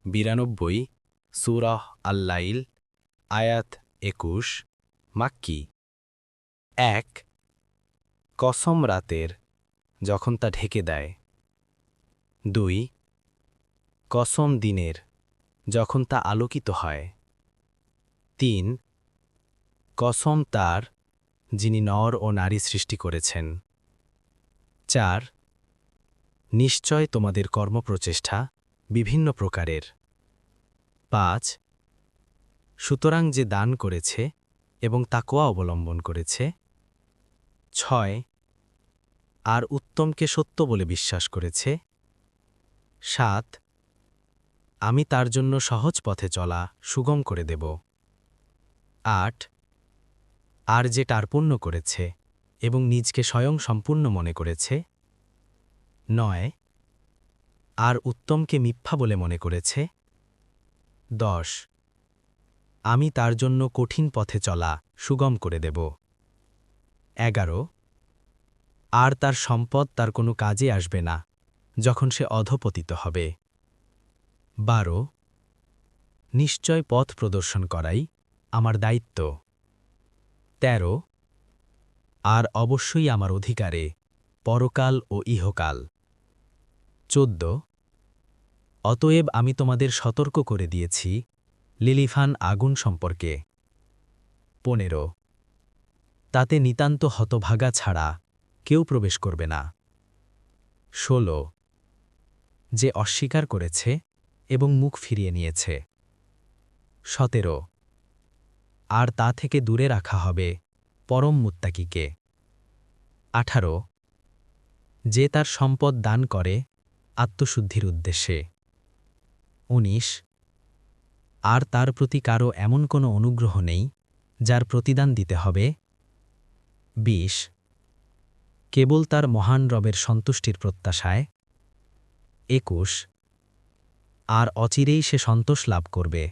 92 সূরাহ আল-লাইল আয়াত 21 মাক্কি। 1 কসম রাতের যখন তা ঢেকে দেয়। 2 কসম দিনের যখন তা আলোকিত হয়। 3 কসম তার যিনি নর ও নারী সৃষ্টি করেছেন। 4 নিশ্চয় তোমাদের কর্মপ্রচেষ্টা বিভিন্ন প্রকারের। 5 সুতরাং যে দান করেছে এবং তাকওয়া অবলম্বন করেছে। 6 আর উত্তমকে সত্য বলে বিশ্বাস করেছে। 7 আমি তার জন্য সহজ পথে চলা সুগম করে দেব। 8 আর যে টার্পণ্য করেছে এবং নিজকে স্বয়ং সম্পূর্ণ মনে করেছে। 9 আর উত্তমকে মিথ্যা বলে মনে করেছে। 10 আমি তার জন্য কঠিন পথে চলা সুগম করে দেব। 11 আর তার সম্পদ তার কোনো কাজে আসবে না যখন সে অধপতিত হবে। 12 নিশ্চয় পথ প্রদর্শন করাই আমার দায়িত্ব। 13 আর অবশ্যই আমার অধিকারে পরকাল ও ইহকাল। 14 অতএব আমি তোমাদের সতর্ক করে দিয়েছি লিলিফান আগুন সম্পর্কে। 15 তাতে নিতান্ত হতভাগা ছাড়া কেউ প্রবেশ করবে না। 16 যে অস্বীকার করেছে এবং মুখ ফিরিয়ে নিয়েছে। 17 আর তা থেকে দূরে রাখা হবে পরম মুত্তাকিকে। 18 যে তার সম্পদ দান করে আত্মশুদ্ধির উদ্দেশ্যে। 19 আর তার প্রতি কারো এমন কোনো অনুগ্রহ নেই যার প্রতিদান দিতে হবে। 20 কেবল তার মহান রবের সন্তুষ্টির প্রত্যাশায়। 21 আর অচিরেই সে সন্তোষ লাভ করবে